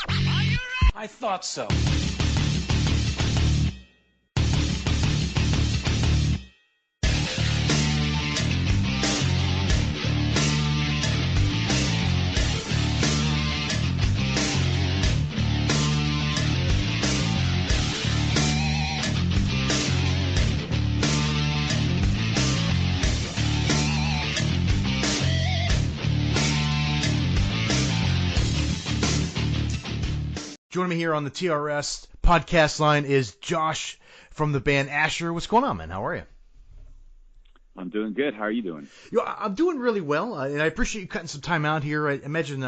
I thought so. Joining me here on the TRS podcast line is Josh from the band ASHRR. What's going on, man? How are you? I'm doing good. How are you doing? I'm doing really well, and I appreciate you cutting some time out here. I imagine,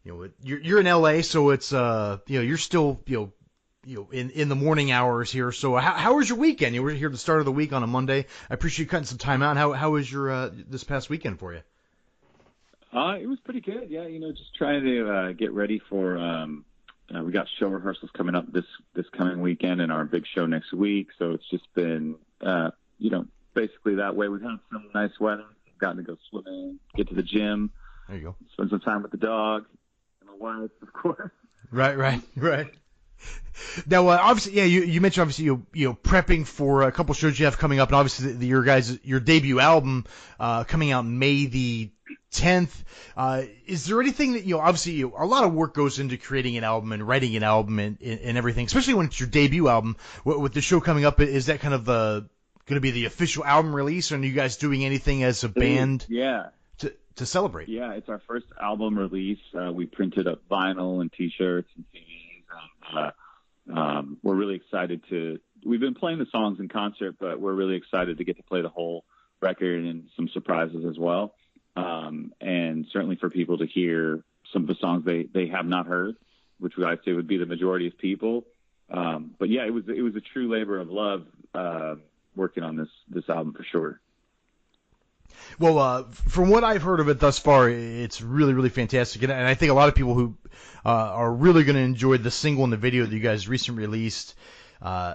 you're in LA, so it's you're still in the morning hours here. So how was your weekend? You were here at the start of the week on a Monday. I appreciate you cutting some time out. How was your this past weekend for you? It was pretty good. Yeah, just trying to get ready for. We got show rehearsals coming up this coming weekend and our big show next week. So it's just been, basically that way. We've had some nice weather, gotten to go swimming, get to the gym. There you go. Spend some time with the dog and my wife, of course. Right. Now, obviously, you mentioned obviously prepping for a couple shows you have coming up, and obviously your debut album coming out May the 10th. Is there anything that obviously a lot of work goes into creating an album and writing an album and everything, especially when it's your debut album. With the show coming up, is that kind of going to be the official album release, or are you guys doing anything as a band? Yeah. To celebrate? Yeah, it's our first album release. We printed up vinyl and T-shirts and CDs. We're really excited we've been playing the songs in concert, but we're really excited to get to play the whole record and some surprises as well. And certainly for people to hear some of the songs they have not heard, which I'd say would be the majority of people. But yeah, it was a true labor of love, working on this album for sure. Well, from what I've heard of it thus far, it's really, really fantastic. And I think a lot of people who are really going to enjoy the single and the video that you guys recently released,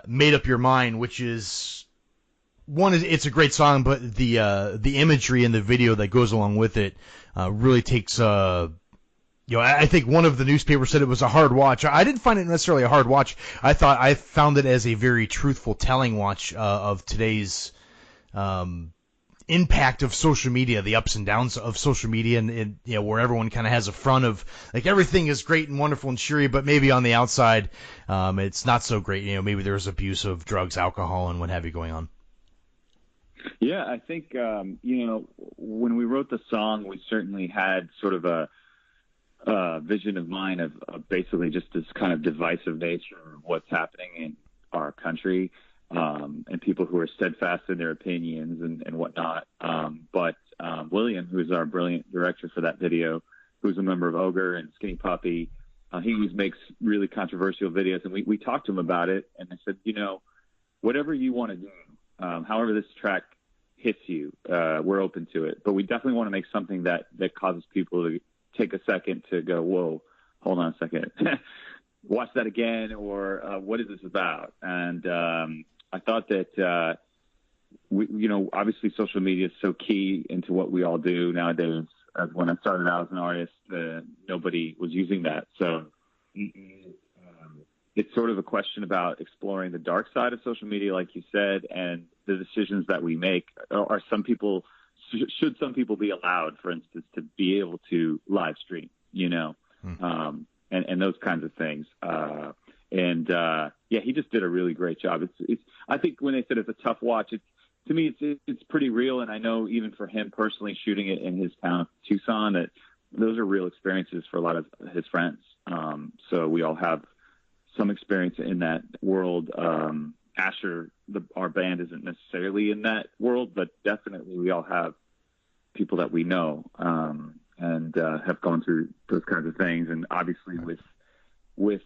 Made Up Your Mind, which is, it's a great song, but the imagery in the video that goes along with it really takes, I think one of the newspapers said it was a hard watch. I didn't find it necessarily a hard watch. I found it as a very truthful telling watch of today's impact of social media, the ups and downs of social media, and where everyone kind of has a front of like everything is great and wonderful and cheery, but maybe on the outside it's not so great. Maybe there's abuse of drugs, alcohol, and what have you going on. Yeah, I think when we wrote the song, we certainly had sort of a vision of mine of basically just this kind of divisive nature of what's happening in our country. And people who are steadfast in their opinions and whatnot. But William, who is our brilliant director for that video, who's a member of Ogre and Skinny Puppy, he makes really controversial videos. And we talked to him about it, and I said, whatever you want to do, however this track hits you, we're open to it. But we definitely want to make something that causes people to take a second to go, whoa, hold on a second. Watch that again, or what is this about? And I thought that, obviously social media is so key into what we all do nowadays. When I started out as an artist, nobody was using that. So it's sort of a question about exploring the dark side of social media, like you said, and the decisions that we make. Should some people be allowed, for instance, to be able to live stream, and those kinds of things. He just did a really great job. I think when they said it's a tough watch, to me, it's pretty real. And I know even for him personally, shooting it in his town, Tucson, that those are real experiences for a lot of his friends. So we all have some experience in that world. ASHRR, our band, isn't necessarily in that world, but definitely we all have people that we know, and have gone through those kinds of things. And obviously with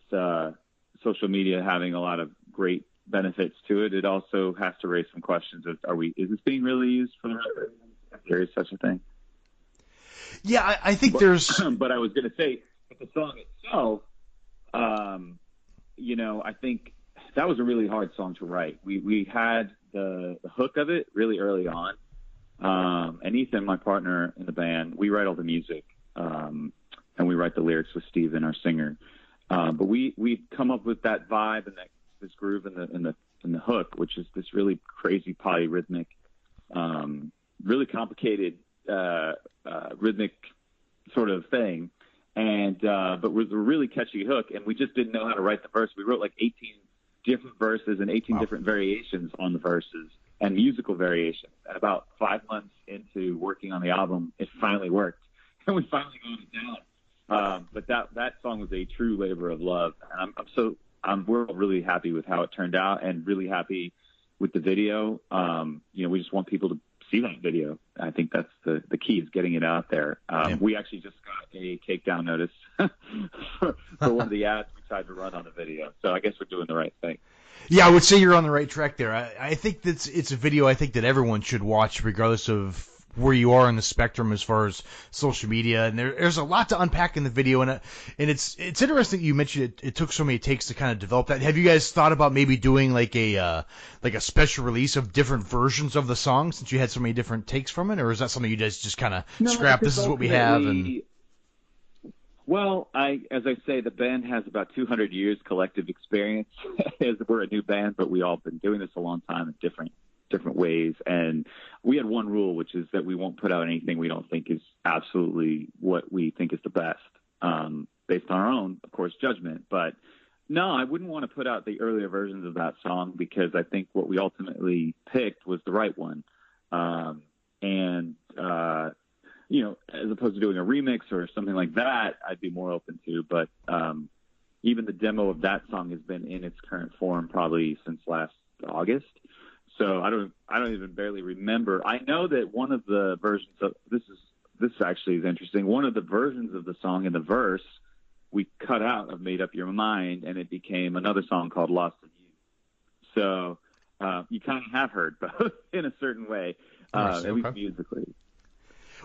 social media having a lot of great benefits to it, it also has to raise some questions of, is this being really used for the right reasons? If there is such a thing. Yeah, I think there's... But I was going to say, with the song itself, I think that was a really hard song to write. We had the hook of it really early on. And Ethan, my partner in the band, we write all the music, and we write the lyrics with Steven, our singer. But we'd come up with that vibe and this groove in the hook, which is this really crazy polyrhythmic, really complicated rhythmic sort of thing. And but with a really catchy hook, and we just didn't know how to write the verse. We wrote like 18 different verses and 18 different variations on the verses and musical variations. And about 5 months into working on the album, it finally worked, and we finally got it down. But that song was a true labor of love, and we're really happy with how it turned out, and really happy with the video. We just want people to see that video. I think that's the key, is getting it out there. We actually just got a takedown notice for one of the ads we tried to run on the video. So I guess we're doing the right thing. Yeah, I would say you're on the right track there. I think it's a video I think that everyone should watch, regardless of where you are in the spectrum as far as social media. And there's a lot to unpack in the video, and it's interesting you mentioned it took so many takes to kind of develop that. Have you guys thought about maybe doing like a special release of different versions of the song, since you had so many different takes from it, or is that something you guys just kind of scrap? This is what we have. Well, as I say, the band has about 200 years collective experience. We're a new band, but we all been doing this a long time in different ways. And we had one rule, which is that we won't put out anything we don't think is absolutely what we think is the best, based on our own, of course, judgment. But no, I wouldn't want to put out the earlier versions of that song, because I think what we ultimately picked was the right one. As opposed to doing a remix or something like that, I'd be more open to. But even the demo of that song has been in its current form probably since last August. So I don't even barely remember. I know that one of the versions of this actually is interesting. One of the versions of the song in the verse we cut out of "Made Up Your Mind," and it became another song called "Lost in You." So you kind of have heard both in a certain way, at least musically.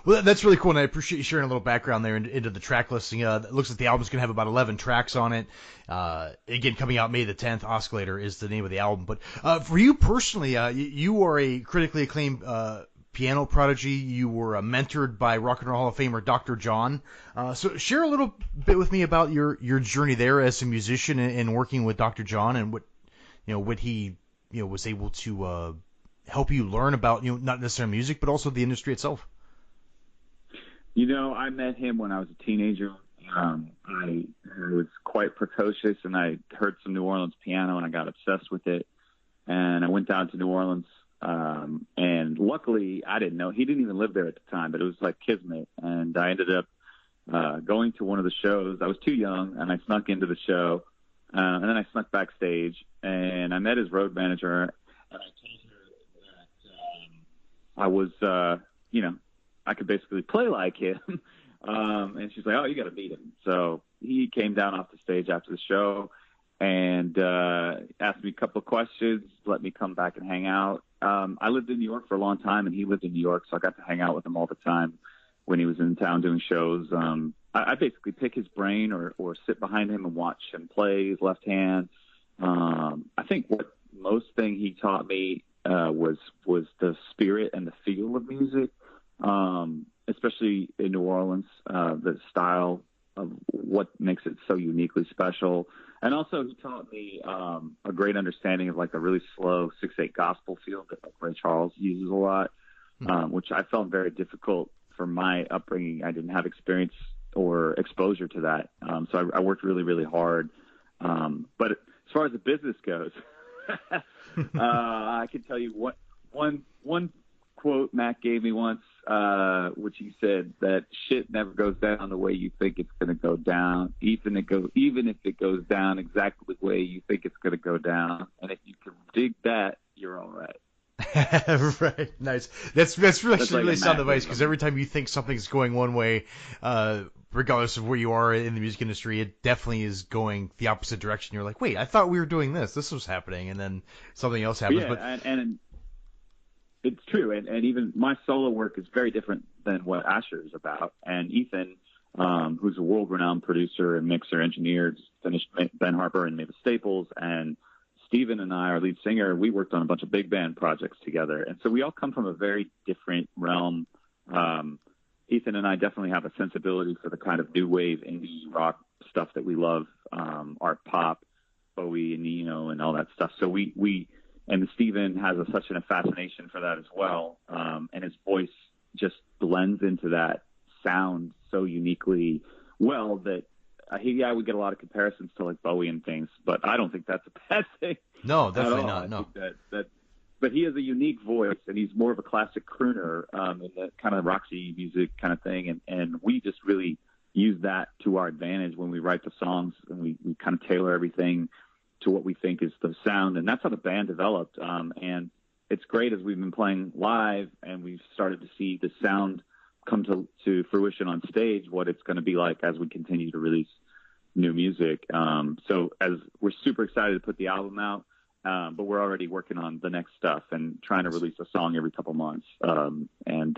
Well, that's really cool, and I appreciate you sharing a little background there into the track listing. It looks like the album's going to have about 11 tracks on it. Again, coming out May the 10th, Oscillator is the name of the album. But for you personally, you are a critically acclaimed piano prodigy. You were mentored by Rock and Roll Hall of Famer Dr. John. So share a little bit with me about your journey there as a musician and working with Dr. John, and what he was able to help you learn about, not necessarily music, but also the industry itself. I met him when I was a teenager. I was quite precocious, and I heard some New Orleans piano, and I got obsessed with it. And I went down to New Orleans, and luckily, I didn't know. He didn't even live there at the time, but it was like kismet. And I ended up going to one of the shows. I was too young, and I snuck into the show. And then I snuck backstage, and I met his road manager, and I told her that I was, I could basically play like him. And she's like, "Oh, you got to meet him." So he came down off the stage after the show and asked me a couple of questions, let me come back and hang out. I lived in New York for a long time, and he lived in New York, so I got to hang out with him all the time when he was in town doing shows. I basically pick his brain or sit behind him and watch him play his left hand. I think what most thing he taught me was the spirit and the feel of music. Especially in New Orleans, the style of what makes it so uniquely special. And also he taught me a great understanding of like a really slow 6/8 gospel feel that like Ray Charles uses a lot, which I found very difficult for my upbringing. I didn't have experience or exposure to that. So I worked really, really hard. But as far as the business goes, I can tell you one quote Mac gave me once, which he said that shit never goes down the way you think it's going to go down, even if it goes down exactly the way you think it's going to go down. And if you can dig that, you're all right. Right. Nice. That's really sound advice, because every time you think something's going one way, regardless of where you are in the music industry, it definitely is going the opposite direction. You're like, wait, I thought we were doing this. This was happening, and then something else happens. Yeah, and it's true, and even my solo work is very different than what ASHRR is about. And Ethan, who's a world-renowned producer and mixer engineer, finished Ben Harper and Mavis Staples, and Steven and I, our lead singer, we worked on a bunch of big band projects together. And so we all come from a very different realm. Ethan and I definitely have a sensibility for the kind of new wave indie rock stuff that we love, art pop, Bowie and Nino and all that stuff. So and Steven has such a fascination for that as well. And his voice just blends into that sound so uniquely well that, we get a lot of comparisons to like Bowie and things, but I don't think that's a bad thing. No, definitely not. No. But he has a unique voice, and he's more of a classic crooner in the kind of Roxy music kind of thing. And we just really use that to our advantage when we write the songs, and we kind of tailor everything to what we think is the sound. And that's how the band developed. And it's great as we've been playing live and we've started to see the sound come to fruition on stage, what it's going to be like as we continue to release new music. So as we're super excited to put the album out, but we're already working on the next stuff and trying to release a song every couple months. And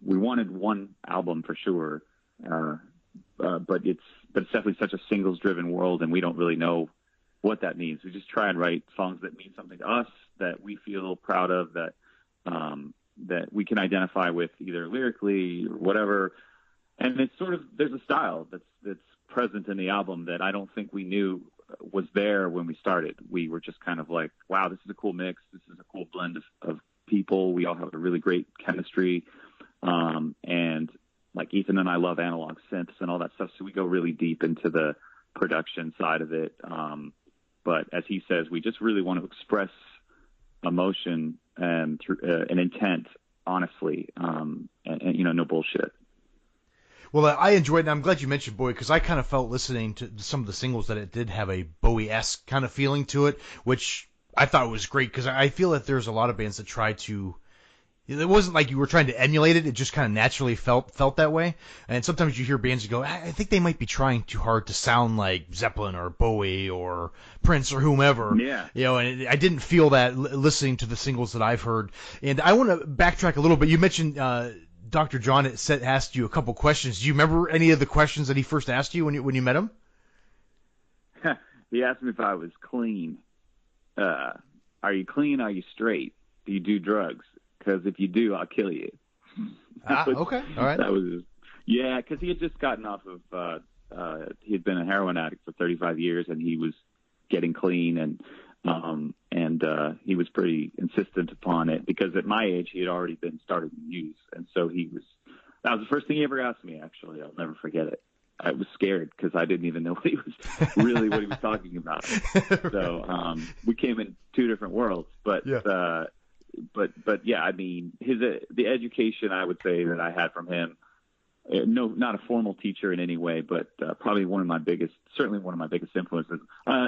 we wanted one album for sure. But it's definitely such a singles driven world, and we don't really know what that means. We just try and write songs that mean something to us, that we feel proud of, that we can identify with either lyrically or whatever. And it's sort of, there's a style that's present in the album that I don't think we knew was there when we started. We were just kind of like, wow, this is a cool mix. This is a cool blend of people. We all have a really great chemistry. And like Ethan and I love analog synths and all that stuff. So we go really deep into the production side of it. But as he says, we just really want to express emotion and through an intent, honestly, and no bullshit. Well, I enjoyed it, and I'm glad you mentioned Bowie, because I kind of felt listening to some of the singles that it did have a Bowie-esque kind of feeling to it, which I thought was great, because I feel that there's a lot of bands that try to... It wasn't like you were trying to emulate it. It just kind of naturally felt that way. And sometimes you hear bands and go, I think they might be trying too hard to sound like Zeppelin or Bowie or Prince or whomever. Yeah. And I didn't feel that listening to the singles that I've heard. And I want to backtrack a little bit. You mentioned Dr. John asked you a couple questions. Do you remember any of the questions that he first asked you when you met him? He asked me if I was clean. Are you clean? Are you straight? Do you do drugs? Because if you do, I'll kill you. Okay. All right. That was, yeah, because he had just gotten off of, he had been a heroin addict for 35 years, and he was getting clean, and he was pretty insistent upon it, because at my age, he had already been starting to use. And so that was the first thing he ever asked me, actually. I'll never forget it. I was scared because I didn't even know what he was talking about. So we came in two different worlds, but yeah. But yeah, I mean, the education, I would say, that I had from him, no, not a formal teacher in any way, but probably certainly one of my biggest influences.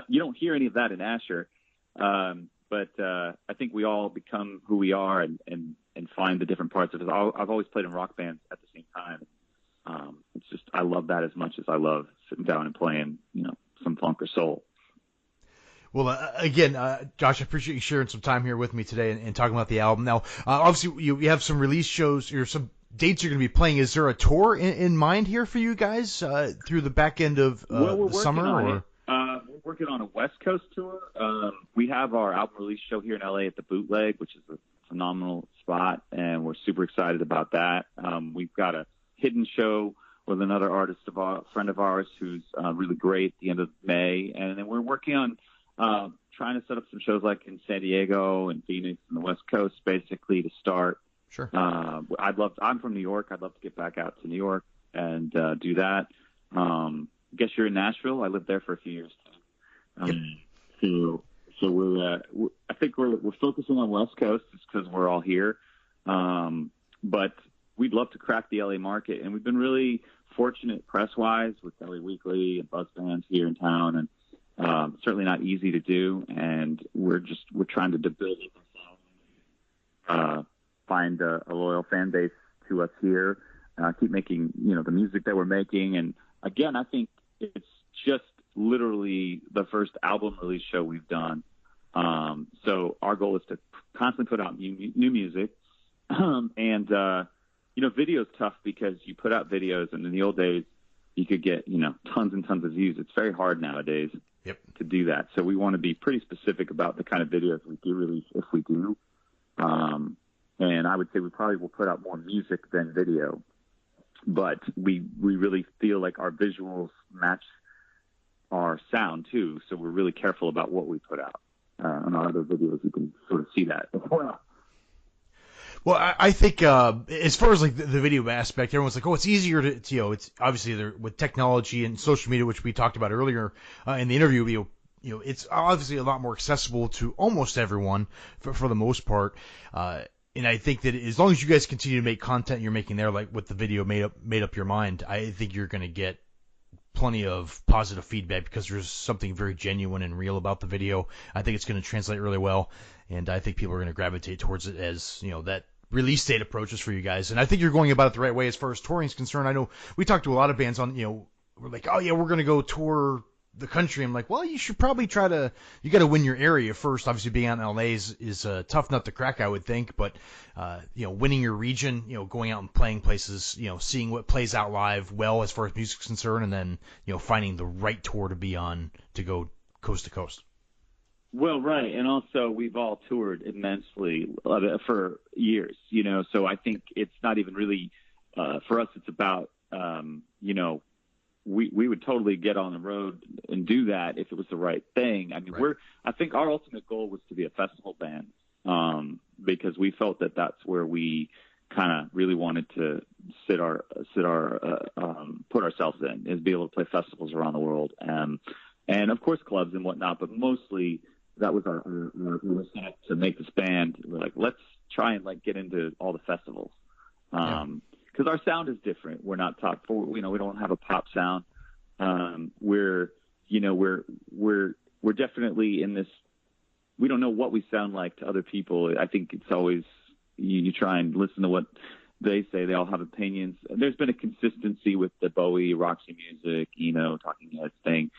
You don't hear any of that in ASHRR, but I think we all become who we are and find the different parts of it. I've always played in rock bands at the same time. It's just, I love that as much as I love sitting down and playing, some funk or soul. Well, again, Josh, I appreciate you sharing some time here with me today and talking about the album. Now, obviously, you have some release shows or some dates you're going to be playing. Is there a tour in mind here for you guys through the back end of the summer? We're working on a West Coast tour. We have our album release show here in LA at the Bootleg, which is a phenomenal spot, and we're super excited about that. We've got a hidden show with another friend of ours who's really great at the end of May, and then we're working on trying to set up some shows like in San Diego and Phoenix and the West Coast, basically, to start. Sure. I'm from New York. I'd love to get back out to New York and do that. I guess you're in Nashville. I lived there for a few years. So I think we're focusing on West Coast just because we're all here. But we'd love to crack the LA market, and we've been really fortunate press-wise with LA Weekly and Buzz Bands here in town, and certainly not easy to do, and we're trying to build find a loyal fan base to us here, keep making the music that we're making. And again, I think it's just literally the first album release show we've done, so our goal is to constantly put out new music. And video's tough because you put out videos, and in the old days you could get tons and tons of views. It's very hard nowadays to do that. So we want to be pretty specific about the kind of videos we do release, if we do. And I would say we probably will put out more music than video, but we really feel like our visuals match our sound too. So we're really careful about what we put out. On our other videos, you can sort of see that as well. Well, I think as far as like the video aspect, everyone's like, oh, it's easier to it's obviously with technology and social media, which we talked about earlier in the interview. It's obviously a lot more accessible to almost everyone for the most part. And I think that as long as you guys continue to make content you're making there, like with the video made up your mind, I think you're going to get plenty of positive feedback because there's something very genuine and real about the video. I think it's going to translate really well, and I think people are going to gravitate towards it as that release date approaches for you guys. And I think you're going about it the right way as far as touring is concerned. I know we talked to a lot of bands on, we're like, oh yeah, we're going to go tour the country. I'm like, well, you should probably you got to win your area first. Obviously being out in LA is a tough nut to crack, I would think, but winning your region, going out and playing places, seeing what plays out live well as far as music's concerned, and then, finding the right tour to be on to go coast to coast. Well, right. And also we've all toured immensely for years, so I think it's not even really, for us, it's about, we would totally get on the road and do that if it was the right thing. I mean, right. I think our ultimate goal was to be a festival band, because we felt that that's where we kind of really wanted to put ourselves in, is be able to play festivals around the world. And of course clubs and whatnot, but mostly that was our we were set up to make this band. We're like, let's try and get into all the festivals. Because our sound is different. We're not top four. We don't have a pop sound. We're definitely in this. We don't know what we sound like to other people. I think it's always you try and listen to what they say. They all have opinions. There's been a consistency with the Bowie, Roxy Music, Talking Heads thing.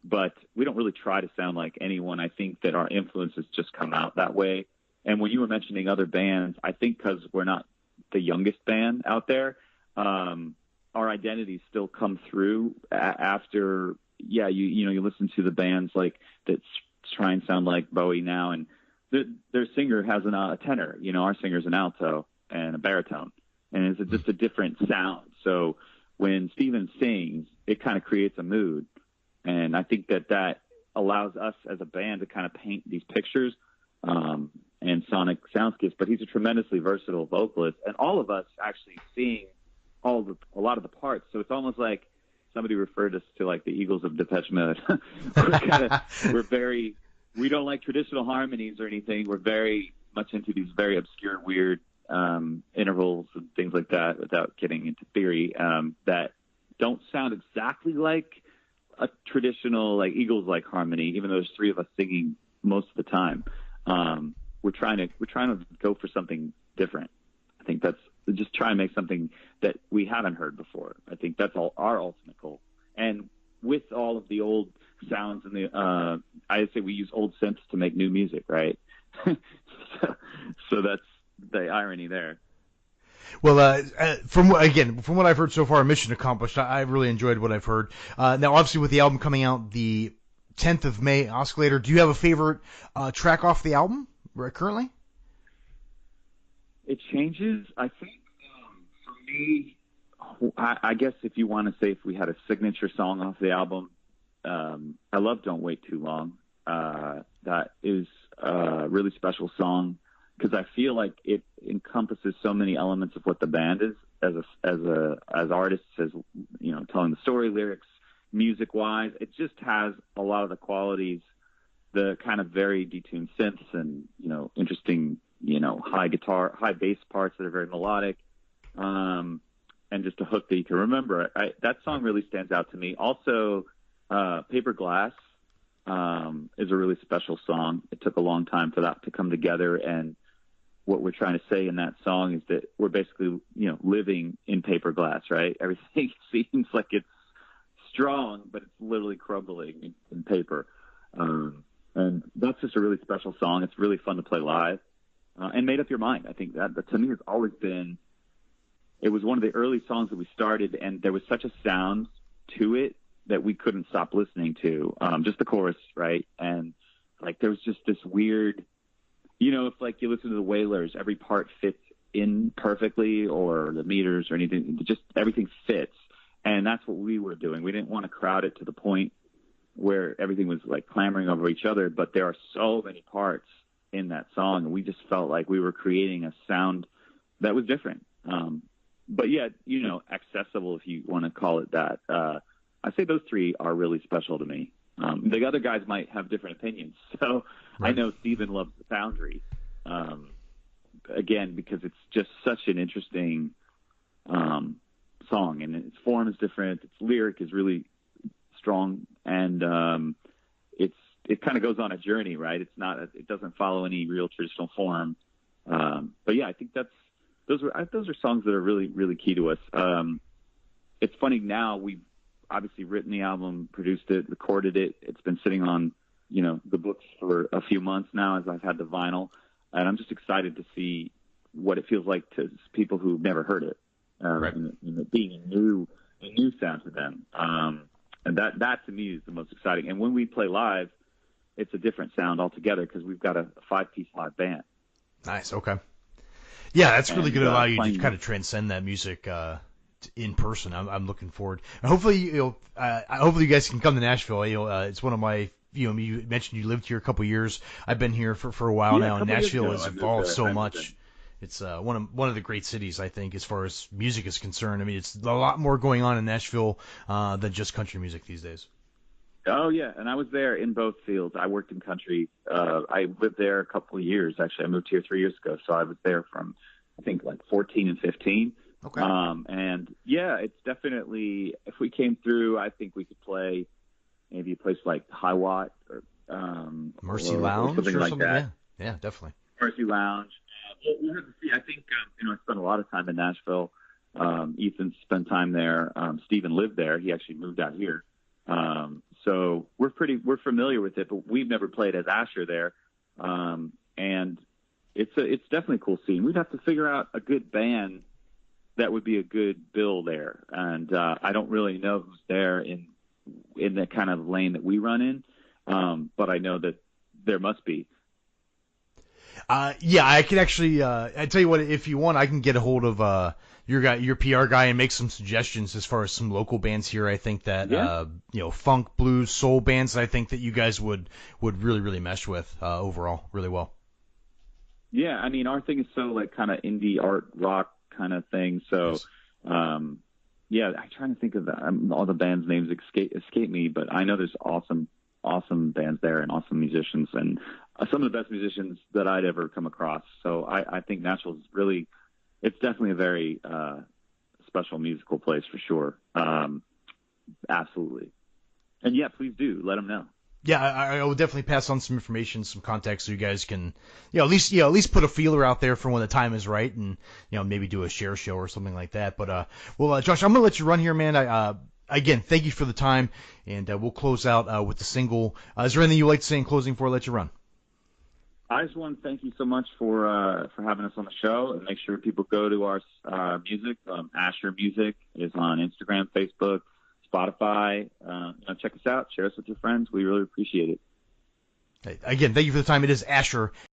But we don't really try to sound like anyone. I think that our influences just come out that way. And when you were mentioning other bands, I think because we're not the youngest band out there, our identities still come through after. Yeah, you listen to the bands that try and sound like Bowie now, and their singer has a tenor. Our singer's an alto and a baritone, and it's just a different sound. So when Steven sings, it kind of creates a mood, and I think that allows us as a band to kind of paint these pictures. And sonic soundscapes, but he's a tremendously versatile vocalist, and all of us actually sing a lot of the parts. So it's almost like somebody referred us to the Eagles of Depeche Mode. We don't like traditional harmonies or anything. We're very much into these very obscure, weird intervals and things like that, without getting into theory, that don't sound exactly like a traditional Eagles harmony, even though there's three of us singing most of the time. We're trying to go for something different. I think that's just try and make something that we haven't heard before. I think that's our ultimate goal. And with all of the old sounds and I say we use old synths to make new music, right? so that's the irony there. Well, from what I've heard so far, mission accomplished. I've really enjoyed what I've heard. Now, obviously, with the album coming out the 10th of May, Oscillator, do you have a favorite track off the album currently? It changes. I think for me, I guess if you want to say if we had a signature song off the album, I love Don't Wait Too Long. That is a really special song because I feel like it encompasses so many elements of what the band is as artists, as telling the story, lyrics, music wise. It just has a lot of the qualities, the kind of very detuned synths and interesting high guitar, high bass parts that are very melodic, and just a hook that you can remember. That song really stands out to me. Also, Paper Glass is a really special song. It took a long time for that to come together, and what we're trying to say in that song is that we're basically living in paper glass, right? Everything seems like it's strong, but it's literally crumbling in paper. And that's just a really special song. It's really fun to play live. And Made Up Your Mind. I think that to me has always been, it was one of the early songs that we started, and there was such a sound to it that we couldn't stop listening to. Just the chorus, right? And there was just this weird, if you listen to the Wailers, every part fits in perfectly, or the Meters or anything, just everything fits. And that's what we were doing. We didn't want to crowd it to the point where everything was like clamoring over each other, but there are so many parts in that song, and we just felt like we were creating a sound that was different. But yet, you know, accessible, if you want to call it that. I say those three are really special to me. The other guys might have different opinions. So right. I know Steven loves The Foundry, again, because it's just such an interesting song, and its form is different. Its lyric is really strong, and it kind of goes on a journey, right? It doesn't follow any real traditional form. But yeah, I think those are songs that are really, really key to us. It's funny now, we've obviously written the album, produced it, recorded it. It's been sitting on, you know, the books for a few months now as I've had the vinyl, and I'm just excited to see what it feels like to people who've never heard it, right. and it being a new sound to them. And that to me is the most exciting. And when we play live, it's a different sound altogether because we've got a 5-piece live band. Nice. Okay. Yeah, that's really going to allow you to kind of transcend that music in person. I'm looking forward. And hopefully, hopefully you guys can come to Nashville. It's one of my. You mentioned you lived here a couple of years. I've been here for a while now, and Nashville has evolved so much. It's one of the great cities, I think, as far as music is concerned. I mean, it's a lot more going on in Nashville than just country music these days. Oh, yeah, and I was there in both fields. I worked in country. I lived there a couple of years, actually. I moved here 3 years ago, so I was there from, I think, like 14 and 15. Okay. And, yeah, it's definitely, if we came through, I think we could play maybe a place like High Watt or Mercy Lounge or something like that. Yeah, definitely. Mercy Lounge. We'll have to see. I think, I spent a lot of time in Nashville. Ethan spent time there. Steven lived there. He actually moved out here. So we're familiar with it, but we've never played as ASHRR there. And it's definitely a cool scene. We'd have to figure out a good band that would be a good bill there. And, I don't really know who's there in the kind of lane that we run in. But I know that there must be. Yeah, I can actually, I tell you what, if you want, I can get a hold of, your PR guy and make some suggestions as far as some local bands here. I think that, funk, blues, soul bands that I think that you guys would really, really mesh with, overall really well. Yeah. I mean, our thing is so like kind of indie art rock kind of thing. So, yes. Yeah, I'm trying to think of all the bands' names escape me, but I know there's awesome bands there and awesome musicians and some of the best musicians that I'd ever come across. So I think Nashville's really, it's definitely a very special musical place for sure. Absolutely. And yeah, please do let them know. Yeah, I will definitely pass on some information, some contacts, so you guys can, at least put a feeler out there for when the time is right, and maybe do a share show or something like that. But Josh, I'm gonna let you run here, man. Again, thank you for the time, and we'll close out with the single. Is there anything you'd like to say in closing before I let you run? I just want to thank you so much for having us on the show, and make sure people go to our music. ASHRR Music is on Instagram, Facebook, Spotify. Check us out. Share us with your friends. We really appreciate it. Again, thank you for the time. It is ASHRR.